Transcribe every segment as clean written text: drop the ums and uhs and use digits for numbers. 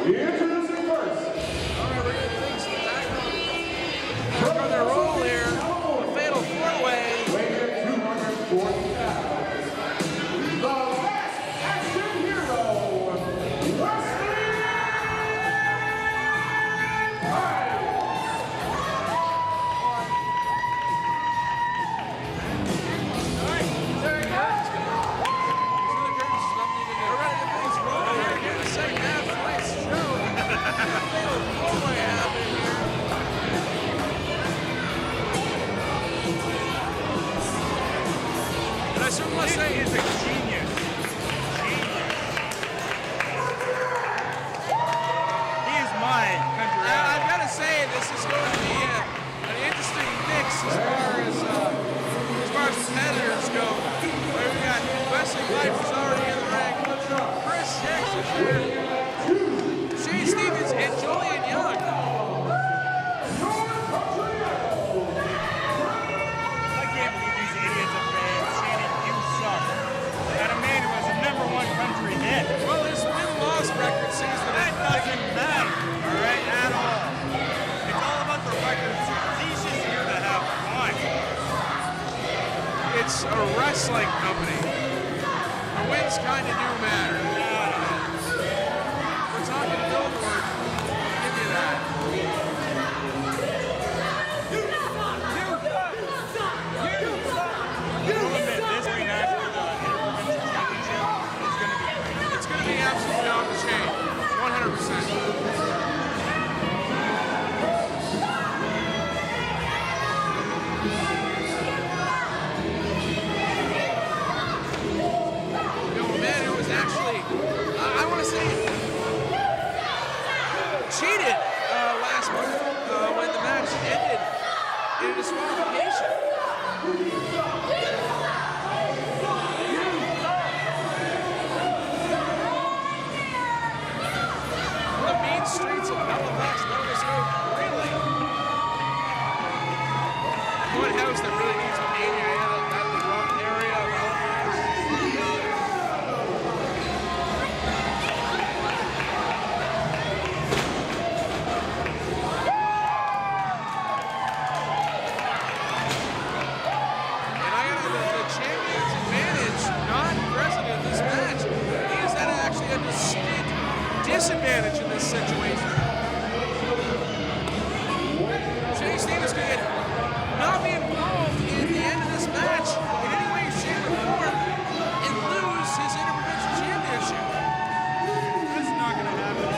Introducing first. All right, we're getting things back on their roll here. A fatal four-way. Weighing 240 pounds. The last action hero, Wesley. I say he's a genius. He is my country. I've got to say, this is going to be an interesting mix as far as competitors go. We got Wesley who's already in the ring. Kris Hicks is here. Shane Stevens and Julien Young. I can't believe these idiots are fans chanting, "You suck," at a man who has a #1 country hit. Well, his win-loss record says That doesn't matter, all right, at all. It's all about the record. He's just here to have fun. it's a wrestling company. The wins kind of do matter. We're talking billboard. Give you that. It's going to be absolutely off the chain. 100%. I want to say, cheated last month when the match ended in a disqualification. The mean streets of Halifax, Nova Scotia, really. One house that really needs painting at the rough area of Halifax. Disadvantage in this situation. Shane Stevens could not be involved in the end of this match in any way, shape, or form and lose his Inter-Provincial Championship. That's not going to happen.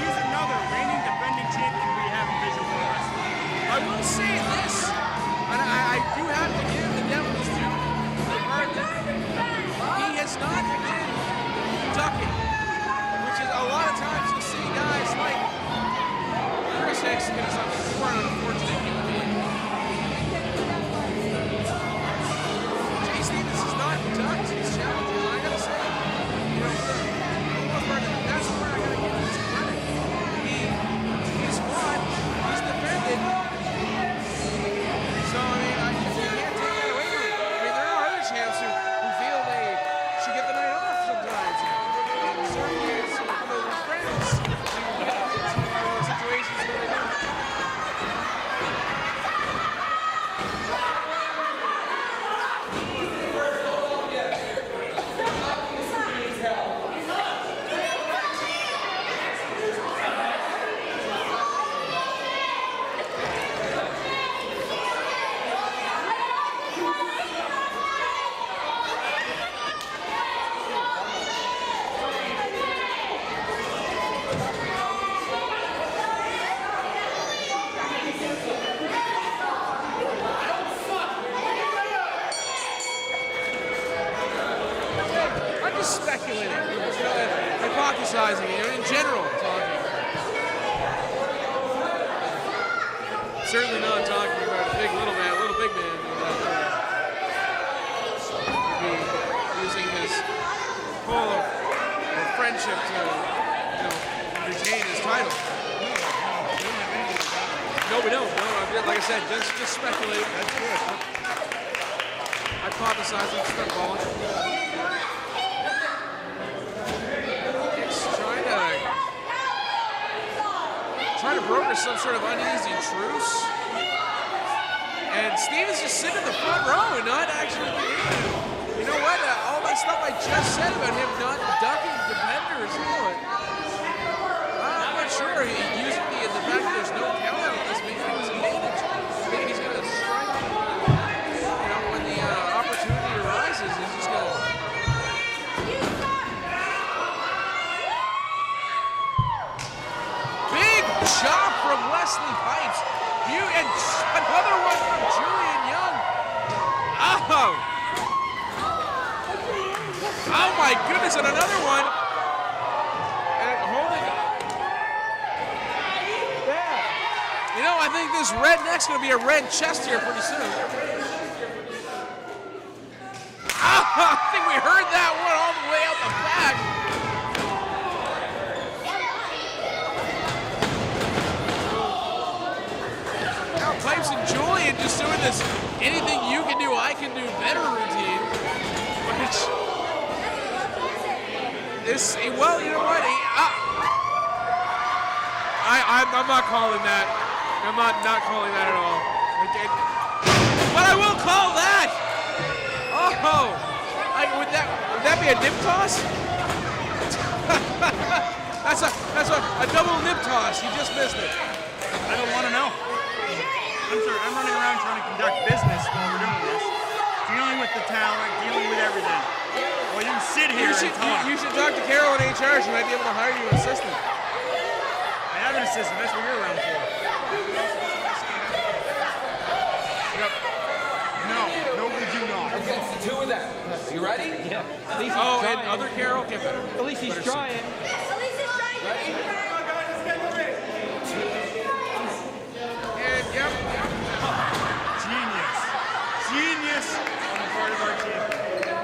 He's another reigning defending champion we have in visual wrestling. I will say this, and I do have to give the Devils to the part that he has not been ducking. A lot of times you'll see guys like Kris Hicks get us up for an unfortunate human being. Shane Stevens is not ducked his challenges. I gotta say, you know, for the most part, that's where I gotta give him his credit. He's fought, he's defended. So I mean, you can't take that away from him. I mean, there are other champs who feel they should get the night off sometimes. In certain years, speculating, hypothesizing, in general talking. Certainly not talking about a little big man be using his pull of friendship to, retain his title. No, we don't. No, like I said, just speculating. That's good. Hypothesizing, spitballing. trying to broker some sort of uneasy truce. And Steven's just sitting in the front row and not actually you know what? All that stuff I just said about him not ducking competitors, I'm not sure. Using the fact that there's no counter on this, maybe it was an advantage. Maybe he's going to strike, when the opportunity arises, he's just going to. Big chop from Wesley Pipes. And another one from Julien Young. Oh my goodness, and another one. And holding. I think this redneck's going to be a red chest here pretty soon. I think we heard that one all the way out the back. Now Pipes and Julien just doing this anything you can do, I can do better routine. Which is, well, you know what? I'm not calling that. I'm not calling that at all. But I will call that. Oh, would that be a nip toss? that's a double nip toss. You just missed it. I don't want to know. I'm running around trying to conduct business while we're doing this, dealing with the talent, dealing with everything. Well, you can sit here and talk. You should talk to Carol in HR. She might be able to hire you an assistant. I have an assistant. That's what you're around for. Yep. No, we do not. Okay, two of them. You ready? Yeah. At least Oh, he's and trying. other Carol? Get better. At least he's trying. Ready? And yep. Genius on the part of our team.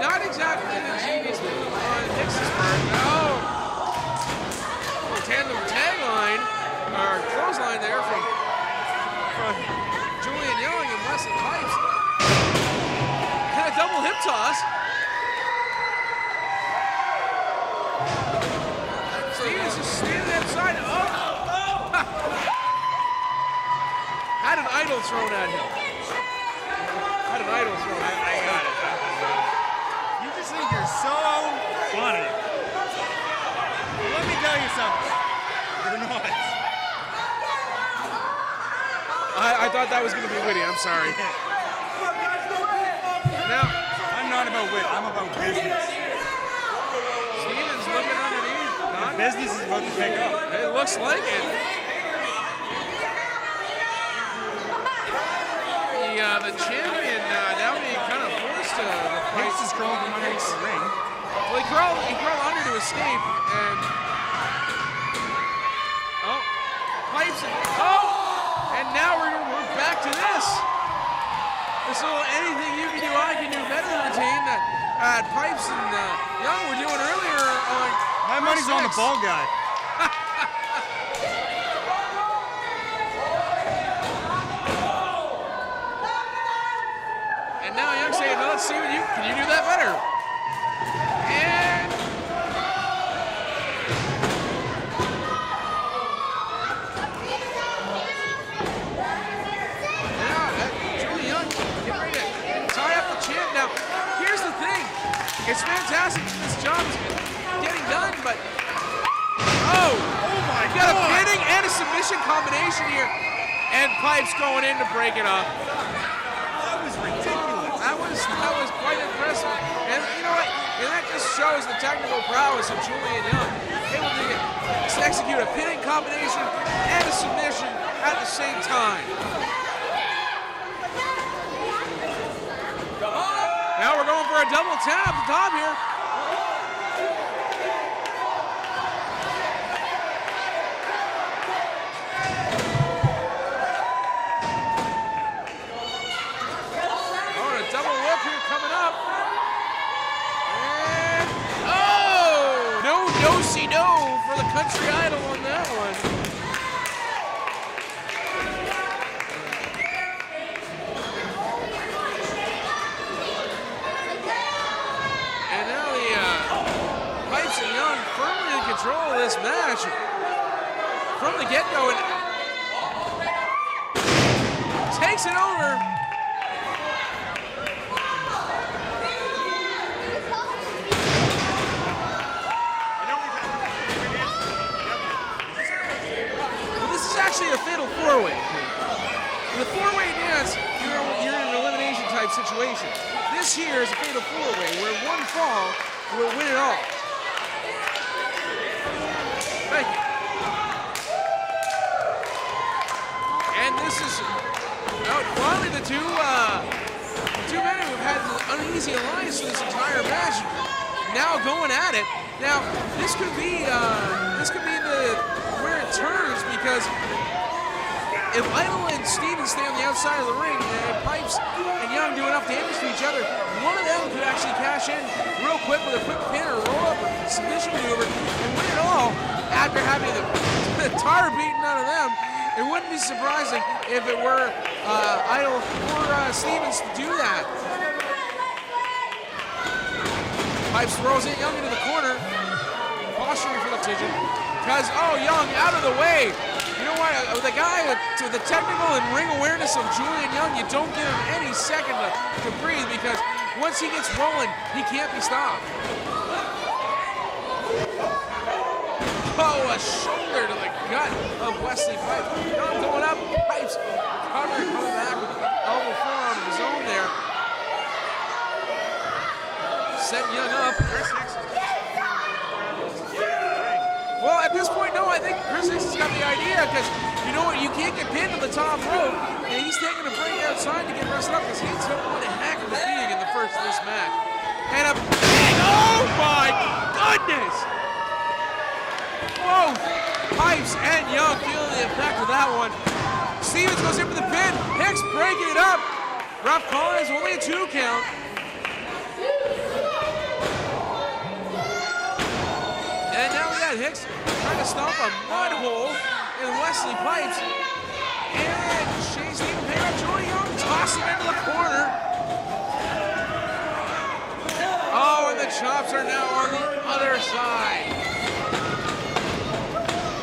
Not exactly the genius move on Hicks's part. No. Tandem tagline, or clothesline there from Julien Young and Wesley Pipes. And a double hip toss. Steven's just standing outside. Had an idol thrown at him. I got it. You just think you're so funny. Well, let me tell you something. You're not. I thought that was going to be witty. I'm sorry. Now, I'm not about wit. I'm about business. Steven's looking underneath. The business is about to pick up. It looks like it. The champion now being kind of forced to Hicks is crawling from underneath the ring. Well, he crawled under to escape, and Pipes, and now we're back to this. This little anything you can do, I can do better routine that Pipes and Young were doing earlier on. My money's on the ball guy. And now Young saying, well, let's see what can you do that better? And Julien Young getting ready to tie up the champ. Now, here's the thing. It's fantastic that this job is getting done, but oh my God. Got a pinning and a submission combination here. And Pipes going in to break it up. That was ridiculous. That was quite impressive. And you know what? And that just shows the technical prowess of Julien Young. Able to execute a pinning combination and a submission at the same time. Now we're going for a double tap at the top here. Double whip here coming up. And no for the country idol on that one. And now the Pipes and Young firmly in control of this match from the get-go. And takes it over. Well, this is actually a fatal four-way. In the four-way dance, you're in an elimination type situation. This here is a fatal four-way where one fall will win it all. Thank you. And this is finally the two men who have had an uneasy alliance for this entire match now going at it. Now this could be where it turns, because if Idol and Stevens stay on the outside of the ring and Pipes and Young do enough damage to each other, one of them could actually cash in real quick with a quick pin or roll up or submission maneuver and win it all after having the tar beaten out of them. It wouldn't be surprising if it were Idol or Stevens to do that. Pipes throws it Young into the corner, posturing for the decision. Because, Young out of the way. You know what? The guy with the technical and ring awareness of Julien Young, you don't give him any second to breathe, because once he gets rolling, he can't be stopped. A shoulder to the gut of Wesley Pipes. Young going up, Pipes covering, coming back with the elbow forearm of his own there. Setting Young up. Kris Hicks. Well, at this point, no, I think Kris Hicks has got the idea, because you know what, you can't get pinned to the top rope, and he's taking a break outside to get rested up, because he took one heck of a beating in the first of this match. And a big, oh my goodness! Whoa! Pipes and Young feeling the effect of that one. Stevens goes in for the pin. Hicks breaking it up. Ref calling is only a 2 count. And now we got Hicks trying to stomp a mud hole in Wesley Pipes. And Shane Stevens picking up Julien Young, tossing him into the corner. Oh, and the chops are now on the other side.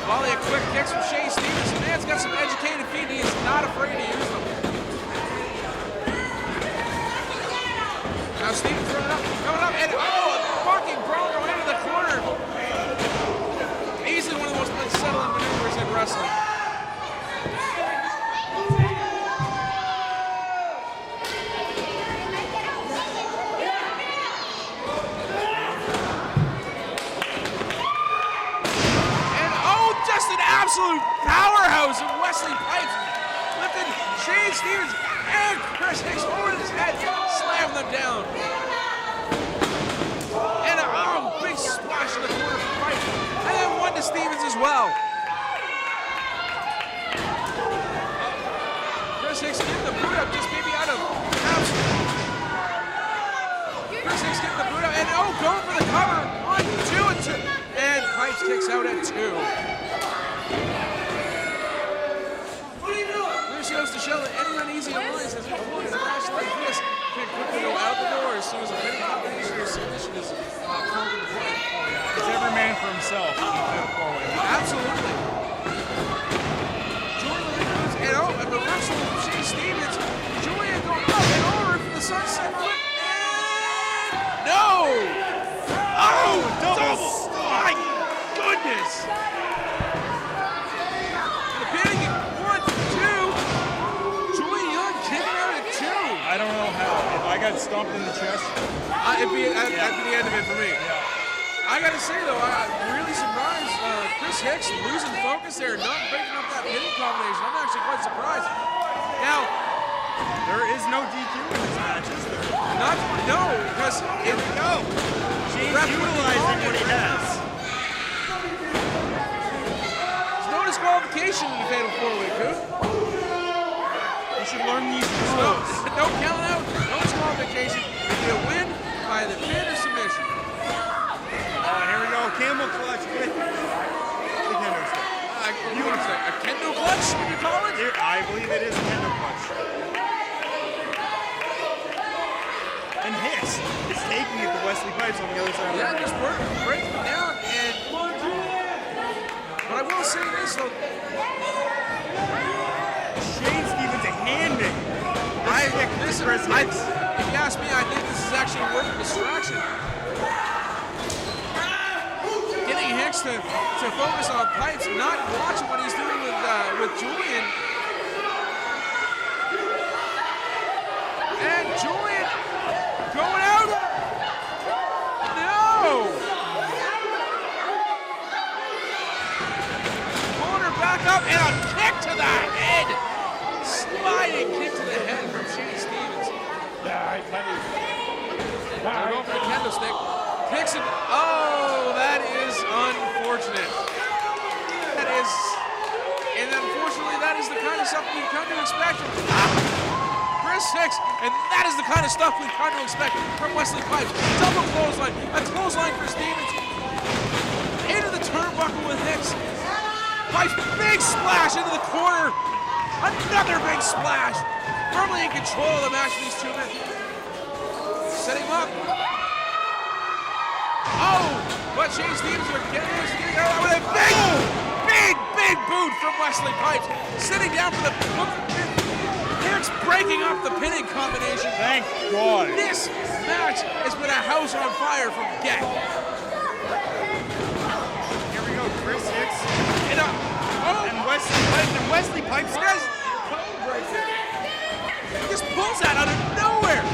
Volley of quick kicks from Shane Stevens. The man's got some educated feet, and he is not afraid to use them. Now Stevens coming up, and a fucking Bronco into the corner. Easily one of the most unsettling maneuvers in wrestling. Absolute powerhouse of Wesley Pipes, lifting Shane Stevens and Kris Hicks over his head, slamming them down. And a big splash in the corner for Pipes, and then one to Stevens as well. Kris Hicks getting the boot up, just maybe out of bounds. Kris Hicks getting the boot up, and going for the cover. 1, 2, and 2. And Pipes kicks out at 2. Goes to show that any uneasy alliance has been formed in a match like this can quickly go out the door as soon as a pinning combination or submission is called into play. It's every man for himself. Absolutely. Julien moves, and a reversal from Shane Stevens. Julien going up and over for the sunset flip. And no! Oh, double! My goodness! I don't know how. If I got stomped in the chest, it'd be the end of it for me. Yeah. I gotta say though, I'm really surprised Kris Hicks losing focus there, not breaking up that hitting combination. I'm actually quite surprised. Now, there is no DQ in this match, is there? No, because here we go. She's utilizing what he has. There's no disqualification in the fatal four-way, Coop. You should learn these rules. No count out, no disqualification. You win by the pin or submission. Here we go. Camel clutch with the kendo stick. A kendo clutch, what do you call it? I believe it is a kendo clutch. And Hicks is taking it to Wesley Pipes on the other side of the ring. Just breaking him down. But I will say this though. Shane Stevens outstanding. Listen, Kris Hicks. if you ask me, I think this is actually worth a distraction. Getting Hicks to focus on Pipes, not watching what he's doing with Julien. And Julien going out. No! Pulling her back up and a kick to the head. Sliding kick to the head from Shane Stevens. They're going for the kendo stick. Kicks it. Oh, that is unfortunate. That is, and unfortunately, that is the kind of stuff we've come to expect from Kris Hicks, and that is the kind of stuff we've come to expect from Wesley Pipes. Double clothesline, a clothesline for Stevens. Into the turnbuckle with Hicks. Pipes, big splash into the corner. Another big splash. Firmly in control of the match for these two men. Setting him up. Oh, but Shane Stevens are getting out with a big boot from Wesley Pipes. Sitting down for the Hicks breaking up the pinning combination. Thank God. This match has been a house on fire from get. Here we go, Kris Hicks. And Wesley Pipes. He just pulls that out of nowhere.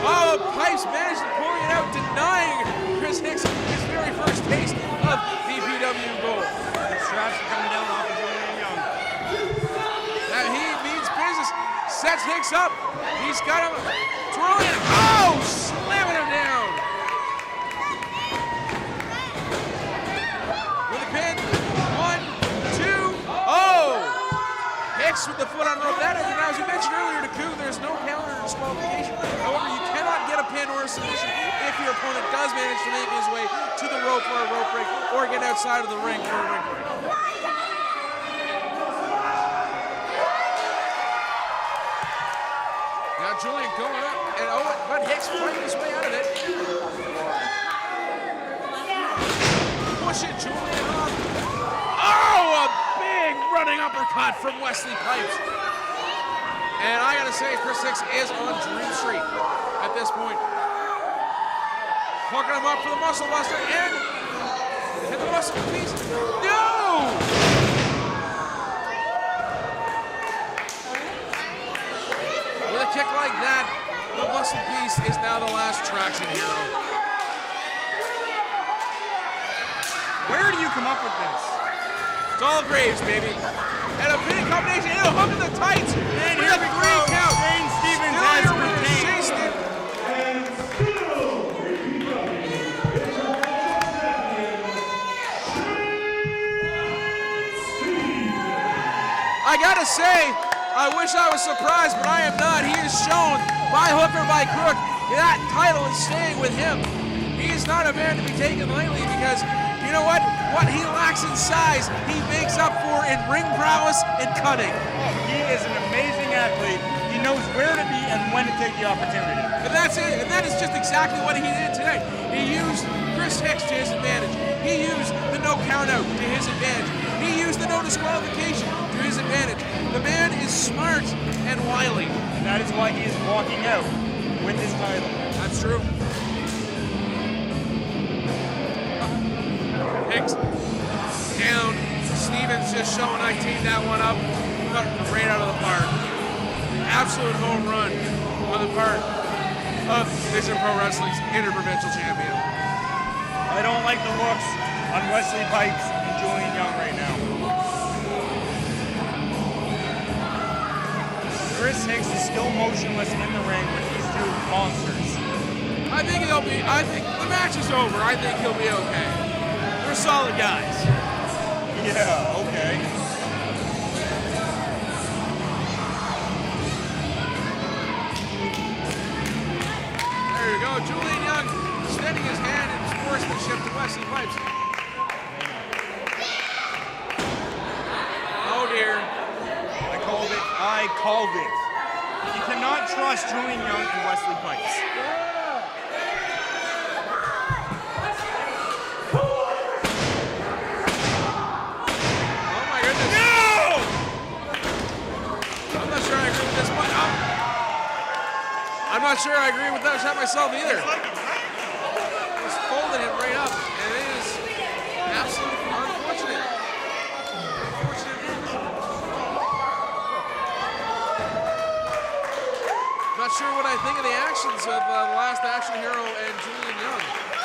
Oh, Pipes managed to pull it out, denying Kris Hicks his very first taste of VPW gold. The straps are coming down off of Julien Young. Now he means business. Sets Hicks up. He's got him twirling. Oh, slamming him down. With a pin. 1, 2. Oh! Hicks with the foot on rope. That is, now as you mentioned earlier to Koo, there's no counter or disqualification. However, you cannot get a pin or a submission if your opponent does manage to make his way to the rope for a rope break or get outside of the ring for a ring break. Now Julien going up, and but Hicks fighting his way out of it. Pushing Julien up. Oh, a big running uppercut from Wesley Pipes. And I gotta say, Kris Hicks is on Dream Street at this point. Hooking him up for the muscle buster and hit the muscle piece. No! With a kick like that, the muscle piece is now the last traction hero. Where do you come up with this? It's all Graves, baby. And a pinning combination and a hook in the tights. And with here a we 3 go. count. Shane Stevens Still has your winner, retained. Shane Stevens. I gotta say, I wish I was surprised, but I am not. He has shown, by hook or by crook, that title is staying with him. He is not a man to be taken lightly because, you know what? What he lacks in size, he makes up for in ring prowess and cutting. He is an amazing athlete. He knows where to be and when to take the opportunity. And that's it. And that is just exactly what he did today. He used Kris Hicks to his advantage. He used the no count out to his advantage. He used the no disqualification to his advantage. The man is smart and wily. And that is why he is walking out with his title. That's true. Hicks down. Stevens just showing I teed that one up. Cut right out of the park. Absolute home run on the part of Vision Pro Wrestling's Inter-Provincial Champion. I don't like the looks on Wesley Pipes and Julien Young right now. Kris Hicks is still motionless in the ring with these two monsters. I think the match is over. I think he'll be okay. They're solid guys. Yeah, okay. There you go. Julien Young extending his hand in sportsmanship to Wesley Pipes. Oh dear. I called it. You cannot trust Julien Young and Wesley Pipes. Oh my goodness. No! I'm not sure I agree not sure I agree with that shot myself either. It's like it, right? Just folded him right up, and it is absolutely unfortunate. Not sure what I think of the actions of the last action hero and Julien Young.